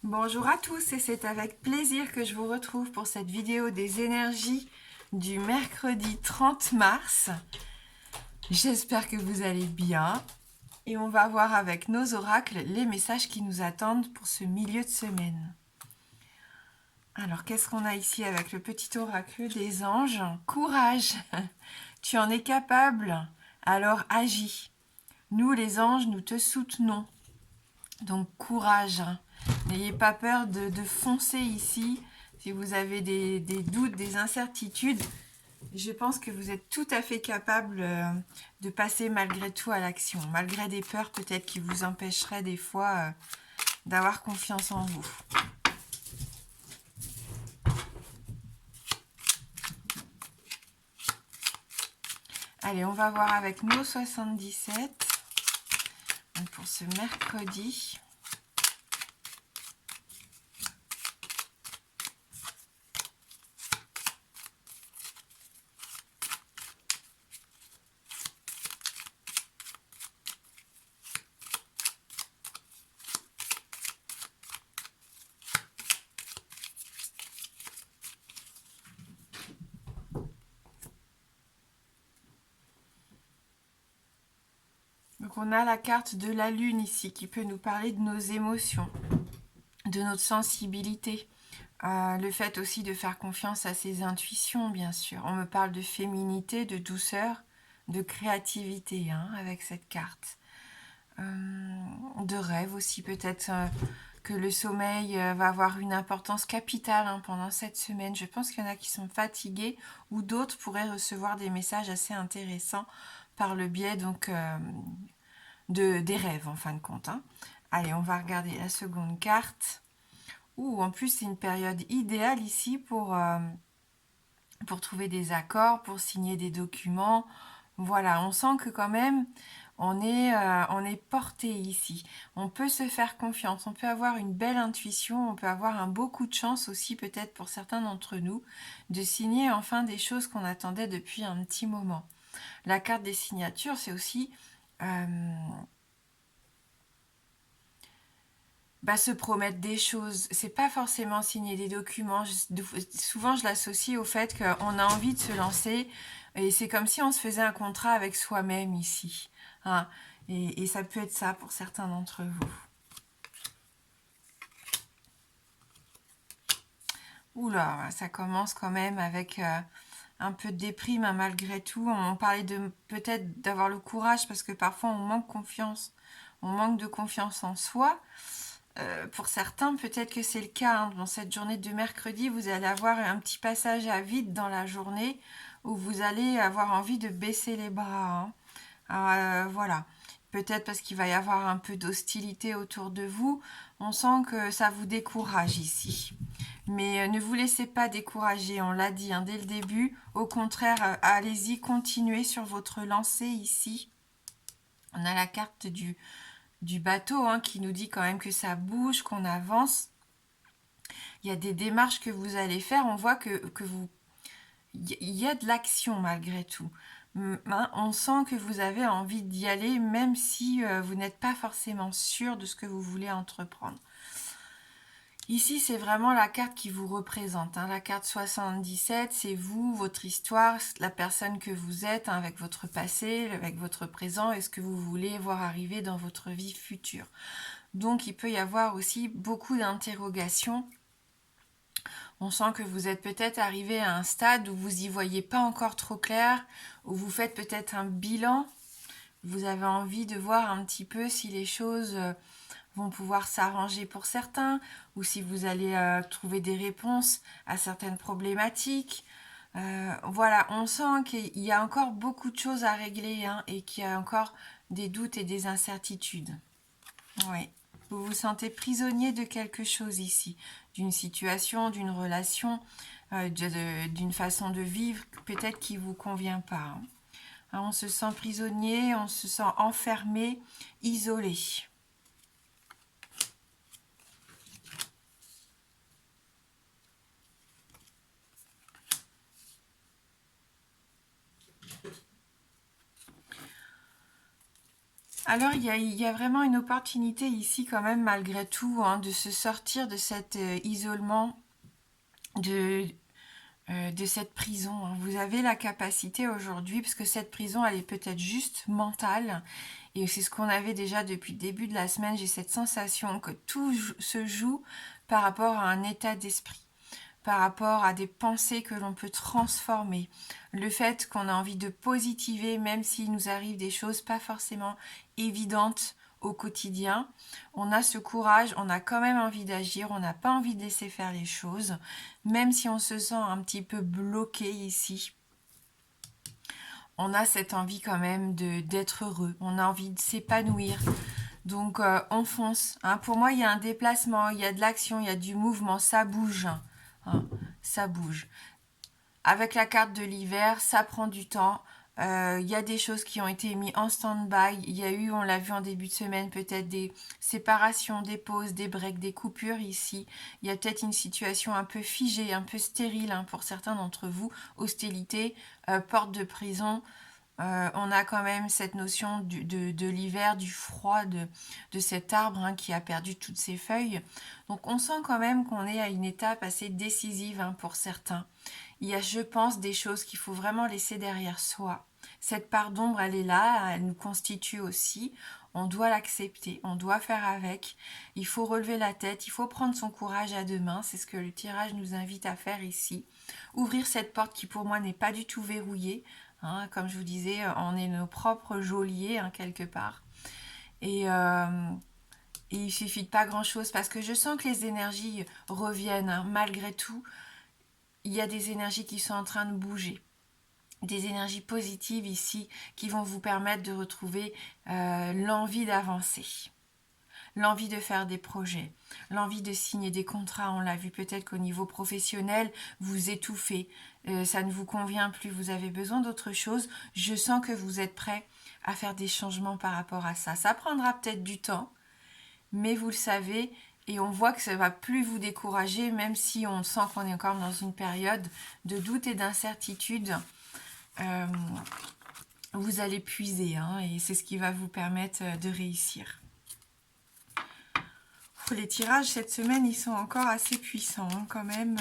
Bonjour à tous et c'est avec plaisir que je vous retrouve pour cette vidéo des énergies du mercredi 30 mars. J'espère que vous allez bien et on va voir avec nos oracles les messages qui nous attendent pour ce milieu de semaine. Alors qu'est-ce qu'on a ici avec le petit oracle des anges? Courage, tu en es capable, alors agis. Nous les anges, nous te soutenons. Donc courage, n'ayez pas peur de foncer ici. Si vous avez des doutes, des incertitudes, je pense que vous êtes tout à fait capable de passer malgré tout à l'action, malgré des peurs peut-être qui vous empêcheraient des fois d'avoir confiance en vous. Allez, on va voir avec nos 77 pour ce mercredi. Donc on a la carte de la lune ici qui peut nous parler de nos émotions, de notre sensibilité. Le fait aussi de faire confiance à ses intuitions, bien sûr. On me parle de féminité, de douceur, de créativité avec cette carte. De rêve aussi, peut-être que le sommeil va avoir une importance capitale pendant cette semaine. Je pense qu'il y en a qui sont fatigués ou d'autres pourraient recevoir des messages assez intéressants par le biais donc des rêves en fin de compte. Allez, on va regarder la seconde carte. En plus, c'est une période idéale ici pour trouver des accords, pour signer des documents. Voilà, on sent que quand même, on est porté ici. On peut se faire confiance, on peut avoir une belle intuition, on peut avoir un beau coup de chance aussi, peut-être pour certains d'entre nous, de signer enfin des choses qu'on attendait depuis un petit moment. La carte des signatures, c'est aussi... se promettre des choses, c'est pas forcément signer des documents. Souvent, je l'associe au fait qu'on a envie de se lancer et c'est comme si on se faisait un contrat avec soi-même ici. Et ça peut être ça pour certains d'entre vous. Oula, ça commence quand même avec un peu de déprime malgré tout. On parlait de peut-être d'avoir le courage parce que parfois on manque confiance. On manque de confiance en soi. Pour certains, peut-être que c'est le cas. Dans cette journée de mercredi, vous allez avoir un petit passage à vide dans la journée où vous allez avoir envie de baisser les bras. Voilà. Peut-être parce qu'il va y avoir un peu d'hostilité autour de vous. On sent que ça vous décourage ici. Mais ne vous laissez pas décourager, on l'a dit dès le début. Au contraire, allez-y, continuez sur votre lancée ici. On a la carte du bateau qui nous dit quand même que ça bouge, qu'on avance. Il y a des démarches que vous allez faire. On voit que vous... Il y a de l'action malgré tout. On sent que vous avez envie d'y aller, même si vous n'êtes pas forcément sûr de ce que vous voulez entreprendre. Ici, c'est vraiment la carte qui vous représente. La carte 77, c'est vous, votre histoire, la personne que vous êtes avec votre passé, avec votre présent et ce que vous voulez voir arriver dans votre vie future. Donc, il peut y avoir aussi beaucoup d'interrogations. On sent que vous êtes peut-être arrivé à un stade où vous n'y voyez pas encore trop clair, où vous faites peut-être un bilan. Vous avez envie de voir un petit peu si les choses vont pouvoir s'arranger pour certains, ou si vous allez trouver des réponses à certaines problématiques. Voilà, on sent qu'il y a encore beaucoup de choses à régler et qu'il y a encore des doutes et des incertitudes. Oui. Vous vous sentez prisonnier de quelque chose ici, d'une situation, d'une relation, d'une façon de vivre peut-être qui ne vous convient pas. On se sent prisonnier, on se sent enfermé, isolé. Alors, il y a vraiment une opportunité ici quand même, malgré tout, hein, de se sortir de cet isolement, de, de cette prison, hein. Vous avez la capacité aujourd'hui, parce que cette prison, elle est peut-être juste mentale, et c'est ce qu'on avait déjà depuis le début de la semaine. J'ai cette sensation que tout se joue par rapport à un état d'esprit, par rapport à des pensées que l'on peut transformer. Le fait qu'on a envie de positiver, même s'il nous arrive des choses pas forcément évidentes au quotidien, on a ce courage, on a quand même envie d'agir, on n'a pas envie de laisser faire les choses, même si on se sent un petit peu bloqué ici. On a cette envie quand même d'être heureux, on a envie de s'épanouir. Donc on fonce, hein. Pour moi, il y a un déplacement, il y a de l'action, il y a du mouvement, ça bouge, hein, ça bouge. Avec la carte de l'hiver, ça prend du temps. Il y a des choses qui ont été mises en stand-by. Il y a eu, on l'a vu en début de semaine, peut-être des séparations, des pauses, des breaks, des coupures ici. Il y a peut-être une situation un peu figée, un peu stérile, hein, pour certains d'entre vous. Hostilité, porte de prison. On a quand même cette notion de l'hiver, du froid, de cet arbre, hein, qui a perdu toutes ses feuilles. Donc on sent quand même qu'on est à une étape assez décisive, hein, pour certains. Il y a, je pense, des choses qu'il faut vraiment laisser derrière soi. Cette part d'ombre, elle est là, elle nous constitue aussi. On doit l'accepter, on doit faire avec. Il faut relever la tête, il faut prendre son courage à deux mains. C'est ce que le tirage nous invite à faire ici. Ouvrir cette porte qui pour moi n'est pas du tout verrouillée. Hein, comme je vous disais, on est nos propres geôliers, hein, quelque part. Et il suffit de pas grand-chose, parce que je sens que les énergies reviennent, hein, malgré tout. Il y a des énergies qui sont en train de bouger, des énergies positives ici qui vont vous permettre de retrouver l'envie d'avancer, l'envie de faire des projets, l'envie de signer des contrats. On l'a vu, peut-être qu'au niveau professionnel, vous étouffez, ça ne vous convient plus, vous avez besoin d'autre chose. Je sens que vous êtes prêt à faire des changements par rapport à ça. Ça prendra peut-être du temps, mais vous le savez, et on voit que ça ne va plus vous décourager, même si on sent qu'on est encore dans une période de doute et d'incertitude. Euh, vous allez puiser, hein, et c'est ce qui va vous permettre de réussir. Les tirages cette semaine, ils sont encore assez puissants, hein, quand même.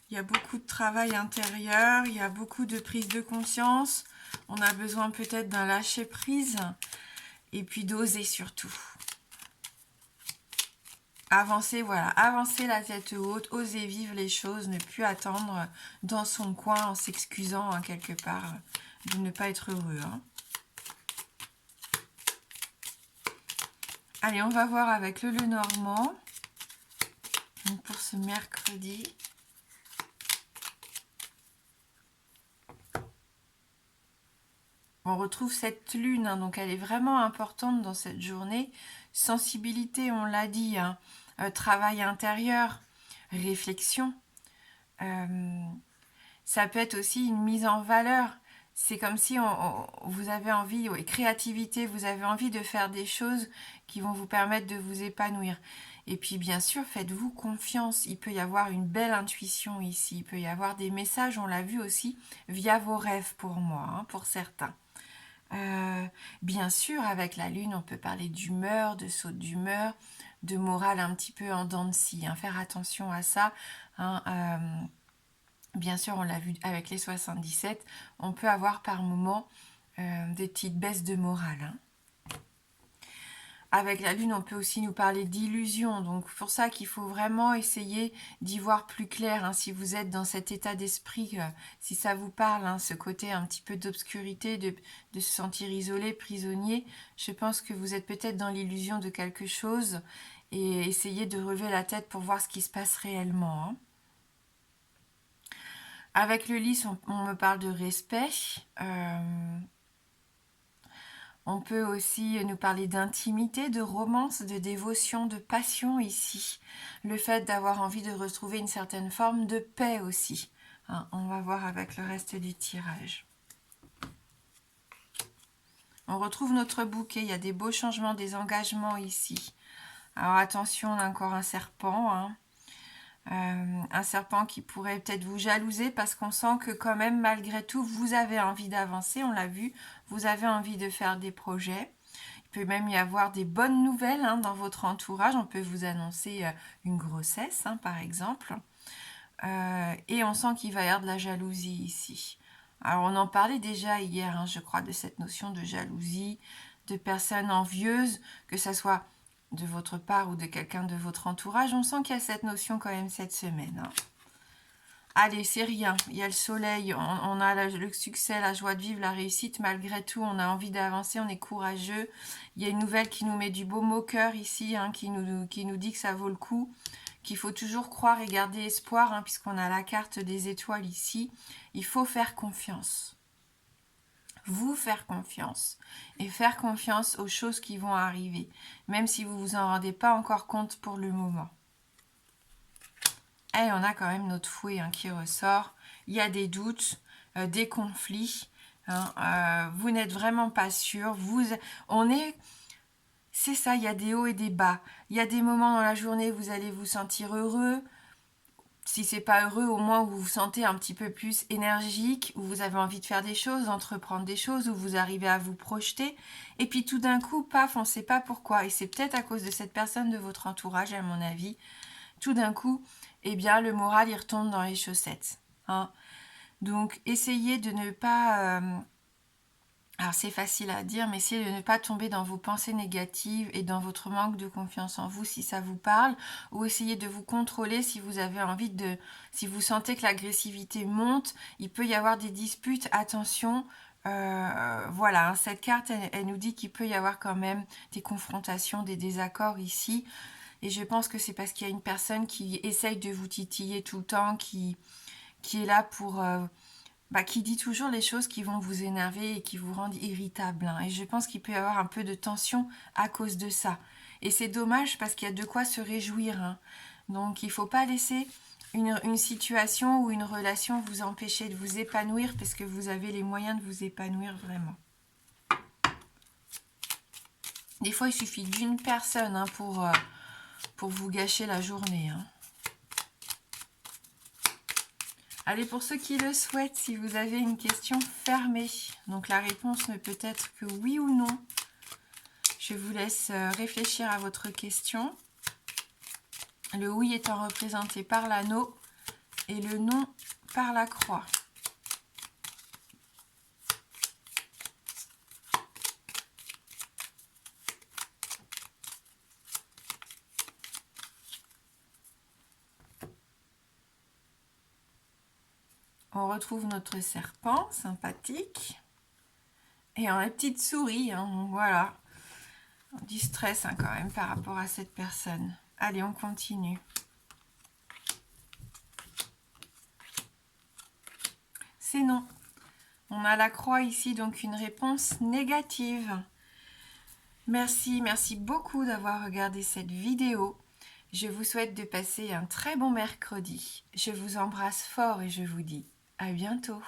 Il y a beaucoup de travail intérieur, il y a beaucoup de prise de conscience. On a besoin peut-être d'un lâcher-prise, et puis d'oser surtout. Avancer, voilà, avancer la tête haute, oser vivre les choses, ne plus attendre dans son coin en s'excusant, hein, quelque part de ne pas être heureux, hein. Allez, on va voir avec le Lenormand, donc pour ce mercredi. On retrouve cette lune, hein, donc elle est vraiment importante dans cette journée. Sensibilité, on l'a dit, hein, travail intérieur, réflexion. Ça peut être aussi une mise en valeur. C'est comme si vous avez envie, oui, créativité, vous avez envie de faire des choses qui vont vous permettre de vous épanouir. Et puis bien sûr, faites-vous confiance. Il peut y avoir une belle intuition ici. Il peut y avoir des messages, on l'a vu aussi, via vos rêves pour moi, hein, pour certains. Bien sûr, avec la lune, on peut parler d'humeur, de saut d'humeur, de morale un petit peu en dents de scie, hein. Faire attention à ça, hein. Bien sûr, on l'a vu avec les 77, on peut avoir par moments des petites baisses de morale, hein. Avec la lune, on peut aussi nous parler d'illusion. Donc, pour ça qu'il faut vraiment essayer d'y voir plus clair, hein, si vous êtes dans cet état d'esprit, si ça vous parle, hein, ce côté un petit peu d'obscurité, de se sentir isolé, prisonnier. Je pense que vous êtes peut-être dans l'illusion de quelque chose, et essayez de relever la tête pour voir ce qui se passe réellement, hein. Avec le lys, on me parle de respect. On peut aussi nous parler d'intimité, de romance, de dévotion, de passion ici. Le fait d'avoir envie de retrouver une certaine forme de paix aussi, hein. On va voir avec le reste du tirage. On retrouve notre bouquet, il y a des beaux changements, des engagements ici. Alors attention, on a encore un serpent, hein. Un serpent qui pourrait peut-être vous jalouser, parce qu'on sent que quand même, malgré tout, vous avez envie d'avancer, on l'a vu, vous avez envie de faire des projets. Il peut même y avoir des bonnes nouvelles hein, dans votre entourage. On peut vous annoncer une grossesse, hein, par exemple. Et on sent qu'il va y avoir de la jalousie ici. Alors, on en parlait déjà hier, hein, je crois, de cette notion de jalousie, de personnes envieuses, que ça soit de votre part ou de quelqu'un de votre entourage. On sent qu'il y a cette notion quand même cette semaine. Hein. Allez, c'est rien. Il y a le soleil, on a le succès, la joie de vivre, la réussite. Malgré tout, on a envie d'avancer, on est courageux. Il y a une nouvelle qui nous met du baume au cœur ici, hein, qui nous dit que ça vaut le coup, qu'il faut toujours croire et garder espoir, hein, puisqu'on a la carte des étoiles ici. Il faut faire confiance. Vous faire confiance. Et faire confiance aux choses qui vont arriver, même si vous ne vous en rendez pas encore compte pour le moment. Et on a quand même notre fouet hein, qui ressort. Il y a des doutes, des conflits. Hein, vous n'êtes vraiment pas sûr. C'est ça, il y a des hauts et des bas. Il y a des moments dans la journée où vous allez vous sentir heureux. Si c'est pas heureux, au moins vous vous sentez un petit peu plus énergique, où vous avez envie de faire des choses, d'entreprendre des choses, où vous arrivez à vous projeter. Et puis tout d'un coup, paf, on ne sait pas pourquoi. Et c'est peut-être à cause de cette personne de votre entourage, à mon avis. Tout d'un coup, eh bien, le moral, il retombe dans les chaussettes. Hein. Donc, essayez de ne pas... alors, c'est facile à dire, mais essayez de ne pas tomber dans vos pensées négatives et dans votre manque de confiance en vous, si ça vous parle, ou essayez de vous contrôler si vous avez envie de... Si vous sentez que l'agressivité monte, il peut y avoir des disputes, attention... voilà, hein, cette carte, elle nous dit qu'il peut y avoir quand même des confrontations, des désaccords ici. Et je pense que c'est parce qu'il y a une personne qui essaye de vous titiller tout le temps, qui est là pour... qui dit toujours les choses qui vont vous énerver et qui vous rendent irritable. Hein. Et je pense qu'il peut y avoir un peu de tension à cause de ça. Et c'est dommage parce qu'il y a de quoi se réjouir. Hein. Donc il ne faut pas laisser une situation ou une relation vous empêcher de vous épanouir parce que vous avez les moyens de vous épanouir vraiment. Des fois, il suffit d'une personne hein, pour vous gâcher la journée. Hein. Allez, pour ceux qui le souhaitent, si vous avez une question fermée, donc la réponse ne peut être que oui ou non. Je vous laisse réfléchir à votre question. Le oui étant représenté par l'anneau et le non par la croix. On retrouve notre serpent sympathique. Et la petite souris, hein, voilà. Du stress hein, quand même par rapport à cette personne. Allez, on continue. C'est non. On a la croix ici, donc une réponse négative. Merci beaucoup d'avoir regardé cette vidéo. Je vous souhaite de passer un très bon mercredi. Je vous embrasse fort et je vous dis à bientôt.